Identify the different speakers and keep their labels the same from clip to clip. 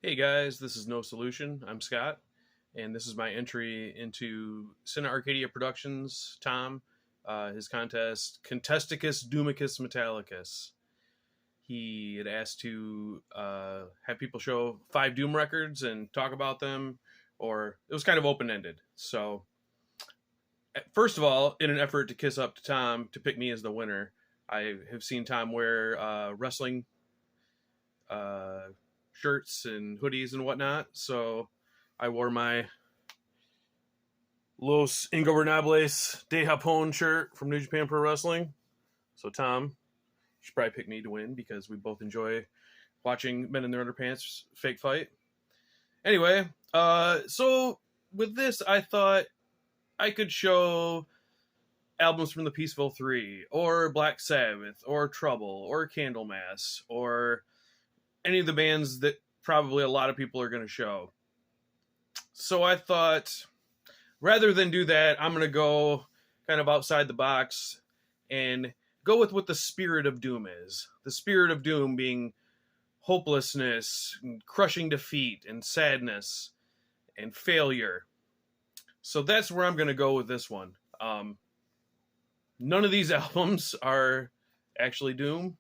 Speaker 1: Hey guys, this is No Solution. I'm Scott, and this is my entry into Cine Arcadia Productions. Tom, his contest, Contesticus Doomicus Metalicus. He had asked to have people show 5 Doom records and talk about them, or it was kind of open ended. So, first of all, in an effort to kiss up to Tom to pick me as the winner, I have seen Tom wear wrestling uh, shirts and hoodies and whatnot. So I wore my Los Ingobernables de Japón shirt from New Japan Pro Wrestling. So Tom, you should probably pick me to win because we both enjoy watching men in their underpants fake fight. Anyway, so with this, I thought I could show albums from the Peaceful Three, or Black Sabbath, or Trouble, or Candlemass, or any of the bands that probably a lot of people are going to show. So I thought, rather than do that, I'm going to go kind of outside the box and go with what the spirit of Doom is. The spirit of Doom being hopelessness, and crushing defeat, and sadness, and failure. So that's where I'm going to go with this one. None of these albums are actually Doom,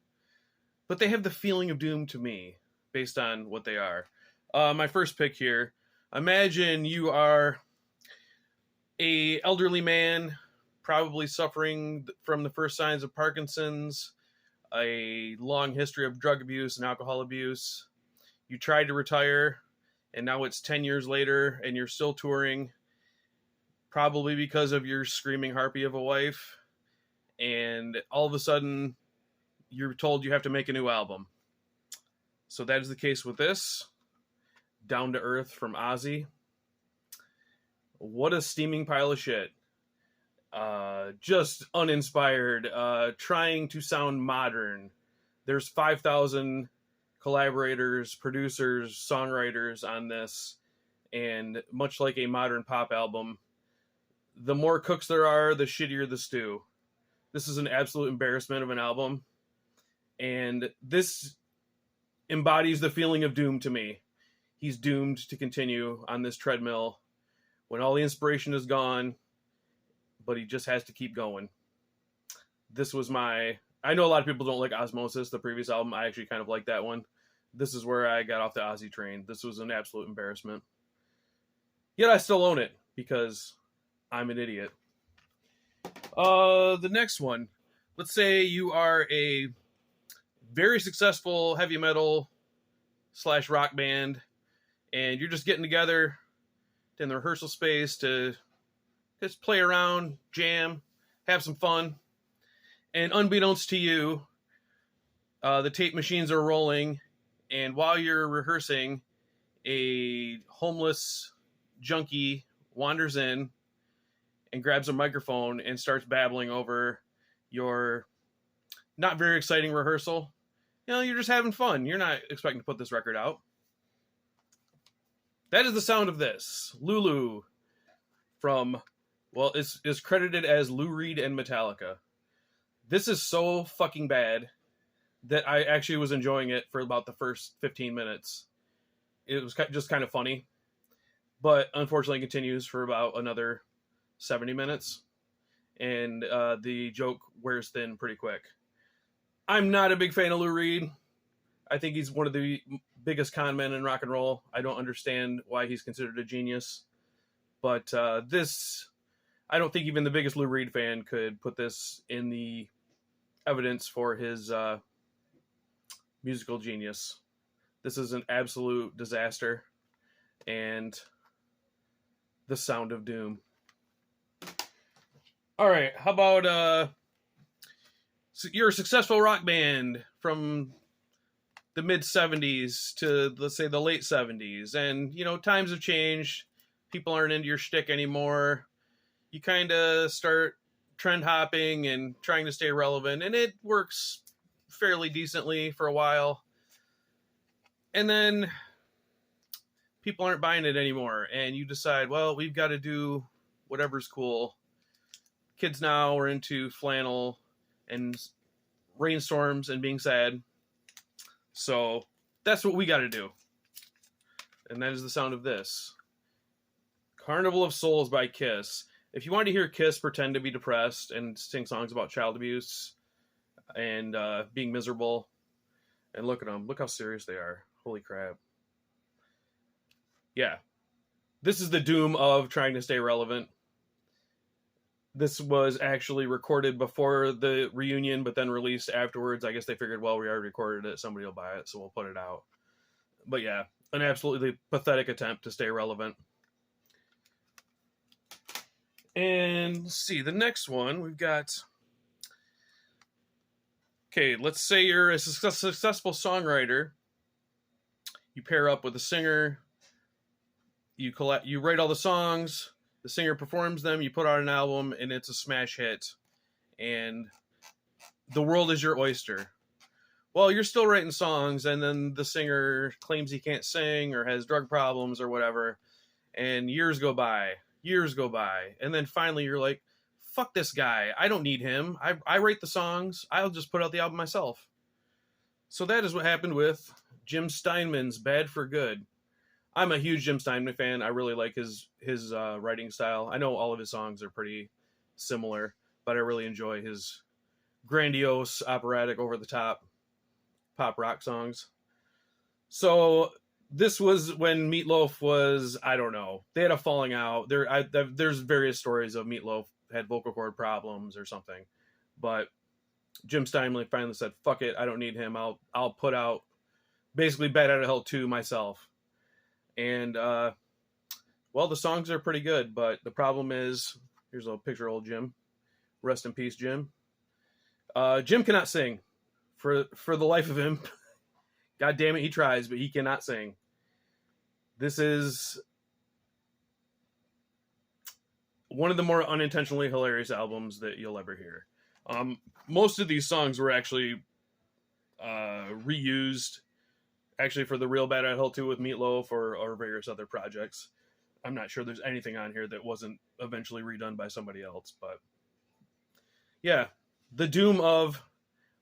Speaker 1: but they have the feeling of Doom to me, based on what they are. My first pick here, imagine you are a elderly man, probably suffering from the first signs of Parkinson's, a long history of drug abuse and alcohol abuse. You tried to retire, and now it's 10 years later, and you're still touring, probably because of your screaming harpy of a wife, and all of a sudden, you're told you have to make a new album. So that is the case with this. Down to Earth from Ozzy. What a steaming pile of shit. Just uninspired. Trying to sound modern. There's 5,000 collaborators, producers, songwriters on this. And much like a modern pop album, the more cooks there are, the shittier the stew. This is an absolute embarrassment of an album. And this embodies the feeling of Doom to me. He's doomed to continue on this treadmill when all the inspiration is gone, but he just has to keep going. This was I know a lot of people don't like Osmosis, the previous album. I actually kind of like that one. This is where I got off the Ozzy train. This was an absolute embarrassment. Yet I still own it because I'm an idiot. The next one. Let's say you are a very successful heavy metal / rock band, and you're just getting together in the rehearsal space to just play around, jam, have some fun. And unbeknownst to you, the tape machines are rolling, and while you're rehearsing, a homeless junkie wanders in and grabs a microphone and starts babbling over your not very exciting rehearsal. You know, you're just having fun. You're not expecting to put this record out. That is the sound of this. Lulu from, well, is credited as Lou Reed and Metallica. This is so fucking bad that I actually was enjoying it for about the first 15 minutes. It was just kind of funny. But unfortunately continues for about another 70 minutes. And the joke wears thin pretty quick. I'm not a big fan of Lou Reed. I think he's one of the biggest con men in rock and roll. I don't understand why he's considered a genius. But this, I don't think even the biggest Lou Reed fan could put this in the evidence for his musical genius. This is an absolute disaster. And the sound of doom. All right, how about you're a successful rock band from the mid-'70s to, let's say, the late 70s, and, you know, times have changed. People aren't into your shtick anymore. You kind of start trend hopping and trying to stay relevant, and it works fairly decently for a while. And then people aren't buying it anymore, and you decide, well, we've got to do whatever's cool. Kids now are into flannel and rainstorms and being sad. So that's what we got to do. and that is the sound of this. Carnival of Souls by Kiss. If you want to hear Kiss pretend to be depressed and sing songs about child abuse and being miserable, and look at them. Look how serious they are. Holy crap. Yeah. This is the doom of trying to stay relevant. This was actually recorded before the reunion, but then released afterwards. I guess they figured, well, we already recorded it. Somebody will buy it, so we'll put it out. But yeah, an absolutely pathetic attempt to stay relevant. And let's see, the next one we've got. Okay, let's say you're a successful songwriter. You pair up with a singer. You write all the songs. The singer performs them. You put out an album, and it's a smash hit. And the world is your oyster. Well, you're still writing songs, and then the singer claims he can't sing or has drug problems or whatever. And years go by. And then finally you're like, fuck this guy. I don't need him. I write the songs. I'll just put out the album myself. So that is what happened with Jim Steinman's Bad for Good. I'm a huge Jim Steinman fan. I really like his writing style. I know all of his songs are pretty similar, but I really enjoy his grandiose, operatic, over-the-top pop rock songs. So this was when Meatloaf was, I don't know, they had a falling out. There's various stories of Meatloaf had vocal cord problems or something, but Jim Steinman finally said, fuck it, I don't need him. I'll put out basically Bad Out of Hell 2 myself. And, well, the songs are pretty good, but the problem is, here's a picture of old Jim. Rest in peace, Jim. Jim cannot sing for the life of him. God damn it, he tries, but he cannot sing. This is one of the more unintentionally hilarious albums that you'll ever hear. Most of these songs were actually reused, actually, for the real Bad Out of Hell 2 with Meatloaf or various other projects. I'm not sure there's anything on here that wasn't eventually redone by somebody else, but yeah, the doom of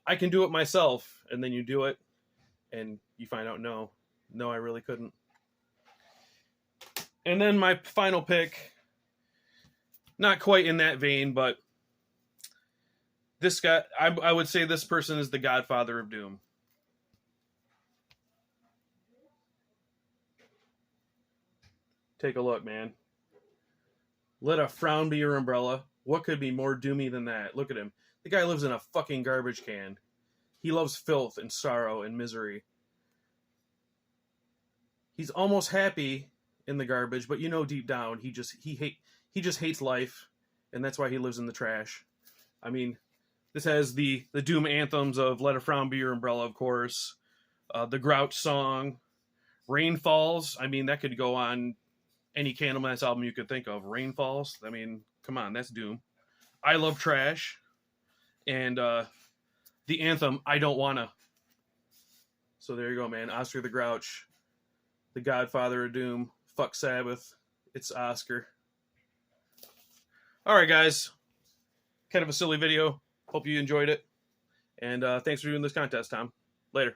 Speaker 1: I can do it myself, and then you do it, and you find out, no, I really couldn't. And then my final pick, not quite in that vein, but this guy, I would say this person is the godfather of doom. Take a look, man. Let a frown be your umbrella. What could be more doomy than that? Look at him. The guy lives in a fucking garbage can. He loves filth and sorrow and misery. He's almost happy in the garbage, but you know deep down he just hates life, and that's why he lives in the trash. I mean, this has the doom anthems of Let a Frown Be Your Umbrella, of course. The Grouch song. Rain Falls. I mean, that could go on any Candlemass album you could think of. Rain Falls. I mean, come on, that's doom. I Love Trash. And the anthem, I Don't Wanna. So there you go, man. Oscar the Grouch. The godfather of doom. Fuck Sabbath. It's Oscar. Alright, guys. Kind of a silly video. Hope you enjoyed it. And thanks for doing this contest, Tom. Later.